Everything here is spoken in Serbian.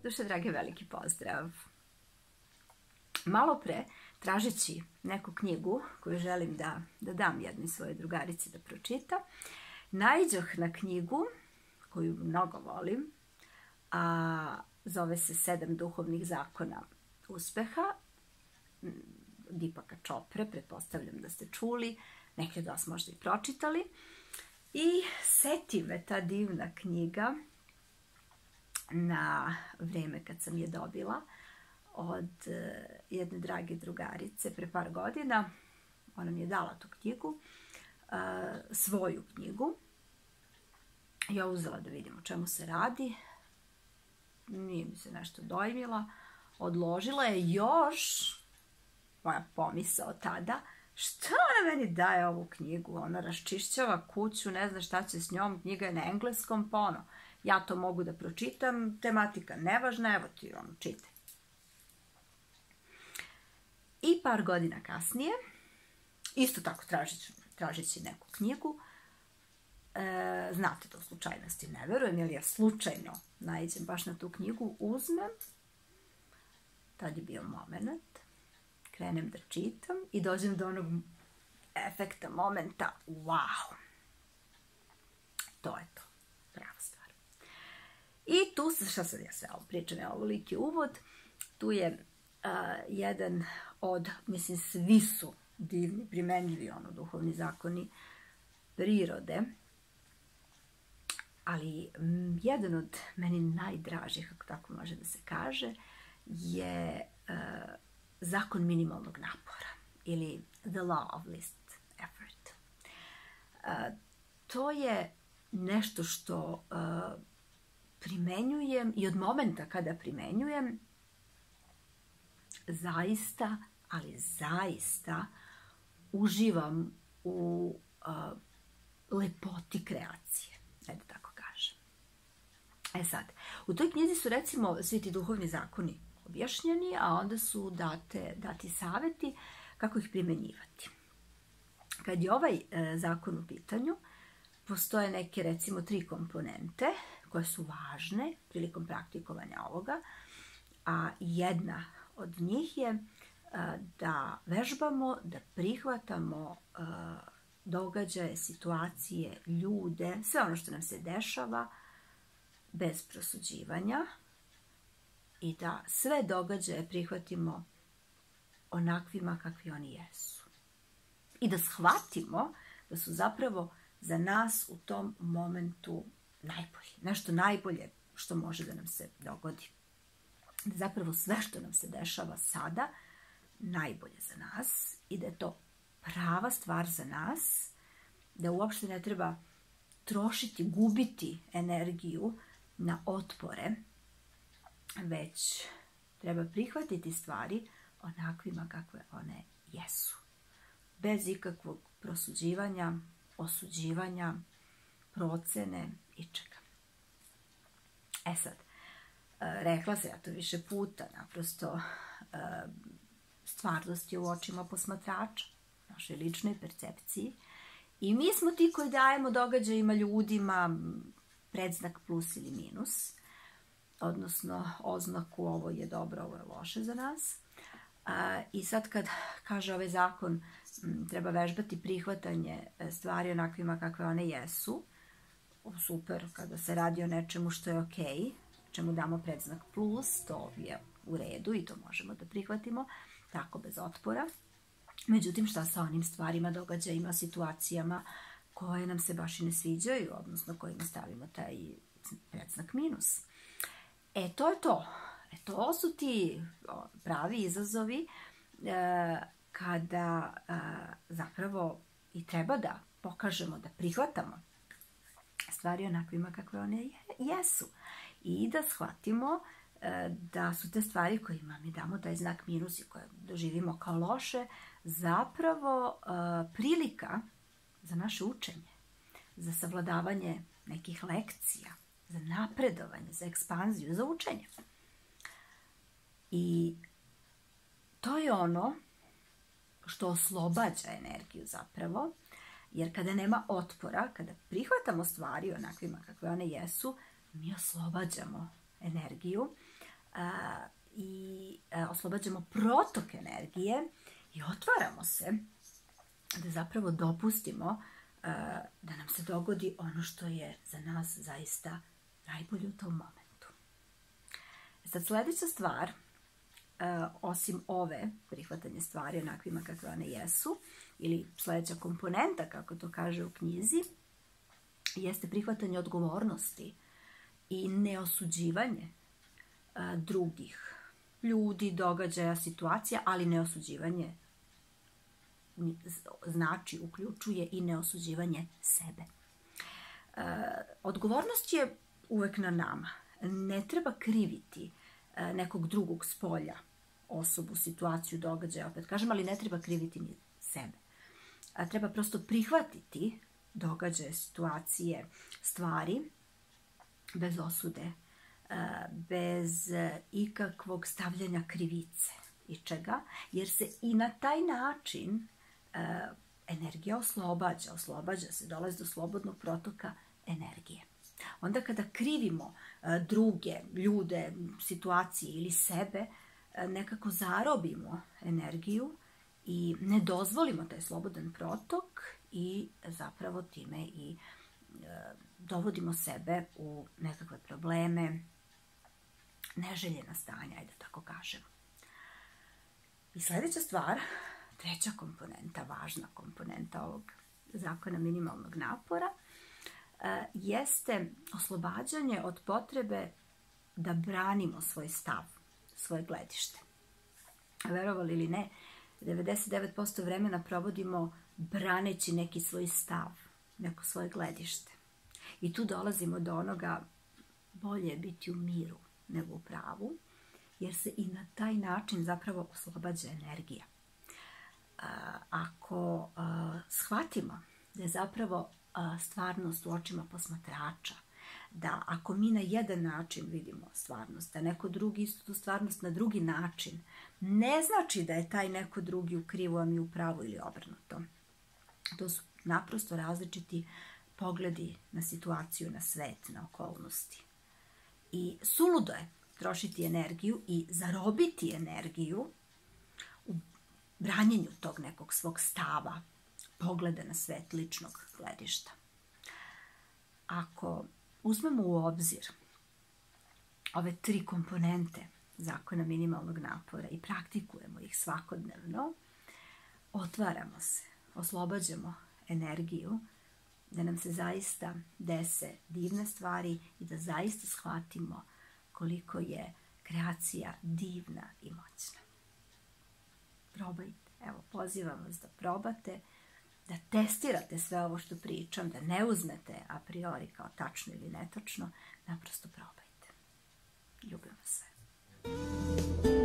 Duše drage, veliki pozdrav. Malo pre, tražeći neku knjigu koju želim da dam jednoj svojoj drugarici da pročita, naiđoh na knjigu koju mnogo volim, a zove se 7 duhovnih zakona uspeha, Dipaka Čopre, pretpostavljam da ste čuli, neki od vas možda i pročitali. I seti me ta divna knjiga na vreme kad sam je dobila od jedne drage drugarice pre par godina. Ona mi je dala tu knjigu, svoju knjigu. Ja uzela da vidim o čemu se radi. Nije mi se nešto dojmila. Odložila je još, moja pomisao tada, šta ona meni daje ovu knjigu? Ona raščišćava kuću, ne zna šta će s njom, knjiga je na engleskom, pa ono, ja to mogu da pročitam, tematika nevažna, evo ti ono, čitaj. I par godina kasnije, isto tako tražeći neku knjigu, znate da u slučajnosti ne verujem, jer ja slučajno naiđem baš na tu knjigu, uzmem, tad je bio moment, krenem da čitam i dođem do onog efekta, momenta, wow, to je to, prava stvar. I tu se, šta sad ja sve ovo pričam, je ovoliki uvod, tu je jedan od, mislim, svi su divni, primenljivi, ono, duhovni zakoni prirode, ali jedan od meni najdražih, ako tako može da se kaže, je zakon minimalnog napora ili the law of least effort. To je nešto što primenjujem i od momenta kada primenjujem zaista, ali zaista uživam u lepoti kreacije, da tako kažem. E sad, u toj knjizi su recimo svi ti duhovni zakoni objašnjeni, a onda su dati savjeti kako ih primenjivati. Kad je ovaj zakon u pitanju, postoje neke recimo 3 komponente koje su važne prilikom praktikovanja ovoga, a jedna od njih je da vežbamo, da prihvatamo događaje, situacije, ljude, sve ono što nam se dešava bez prosuđivanja i da sve događaje prihvatimo onakvima kakvi oni jesu. I da shvatimo da su zapravo za nas u tom momentu najbolji. Nešto najbolje što može da nam se dogodi. Da zapravo sve što nam se dešava sada najbolje za nas i da je to prava stvar za nas, da uopšte ne treba trošiti, gubiti energiju na otpore, već treba prihvatiti stvari onakvima kakve one jesu. Bez ikakvog prosuđivanja, osuđivanja, procene i čega. E sad, rekla se ja to više puta, naprosto stvarnost je u očima posmatrača, našoj ličnoj percepciji. I mi smo ti koji dajemo događajima, ljudima predznak plus ili minus, odnosno oznaku ovo je dobro, ovo je loše za nas. I sad kad kaže ovaj zakon treba vežbati prihvatanje stvari onakvima kakve one jesu, super, kada se radi o nečemu što je okej, čemu damo predznak plus, to je u redu i to možemo da prihvatimo, tako bez otpora. Međutim, šta sa onim stvarima, događajima, situacijama koje nam se baš i ne sviđaju, odnosno kojima stavimo taj predznak minus. E, to je to. To su ti pravi izazovi kada zapravo i treba da pokažemo, da prihvatamo stvari onakvima kakve one jesu. I da shvatimo da su te stvari kojima mi damo taj znak minus i koje doživimo kao loše, zapravo prilika za naše učenje, za savladavanje nekih lekcija, za napredovanje, za ekspanziju, za učenje. I to je ono što oslobađa energiju zapravo, jer kada nema otpora, kada prihvatamo stvari onakvima kakve one jesu, mi oslobađamo energiju i oslobađamo protok energije i otvaramo se da zapravo dopustimo da nam se dogodi ono što je za nas zaista najbolje u tom momentu. Sad, sljedeća stvar, osim ove prihvatanje stvari onakvima kakve one jesu, ili sljedeća komponenta, kako to kaže u knjizi, jeste prihvatanje odgovornosti i neosuđivanje drugih ljudi, događaja, situacija, ali neosuđivanje znači, uključuje i neosuđivanje sebe. Odgovornost je uvek na nama. Ne treba kriviti nekog drugog s polja, osobu, situaciju, događaja, opet kažem, ali ne treba kriviti ni sebe. Treba prosto prihvatiti događaje, situacije, stvari, bez osude, bez ikakvog stavljanja krivice i čega, jer se i na taj način energija oslobađa se, dolazi do slobodnog protoka energije. Onda kada krivimo druge, ljude, situacije ili sebe, nekako zarobimo energiju i ne dozvolimo taj slobodan protok i zapravo time i dovodimo sebe u nekakve probleme, neželjena stanja, ajde tako kažem. I sljedeća stvar, treća komponenta, važna komponenta ovog zakona minimalnog napora, jeste oslobađanje od potrebe da branimo svoj stav, svoje gledište. Verovali ili ne, 99% vremena provodimo braneći neki svoj stav, neko svoje gledište. I tu dolazimo do onoga, bolje je biti u miru nego u pravu, jer se i na taj način zapravo oslobađa energija. Ako shvatimo da je zapravo stvarnost u očima posmatrača, da ako mi na jedan način vidimo stvarnost, da neko drugi istu tu stvarnost na drugi način, ne znači da je taj neko drugi u krivu, a mi u pravu ili obrnuto. To su naprosto različiti pogledi na situaciju, na svet, na okolnosti. I suludo je trošiti energiju i zarobiti energiju u branjenju tog nekog svog stava, pogleda na svet, ličnog gledišta. Ako uzmemo u obzir ove tri komponente zakona minimalnog napora i praktikujemo ih svakodnevno, otvaramo se, oslobađamo energiju, da nam se zaista dese divne stvari i da zaista shvatimo koliko je kreacija divna i moćna. Probajte. Evo, pozivam vas da probate, da testirate sve ovo što pričam, da ne uzmete a priori kao tačno ili netačno, naprosto probajte. Ljubim vas sve.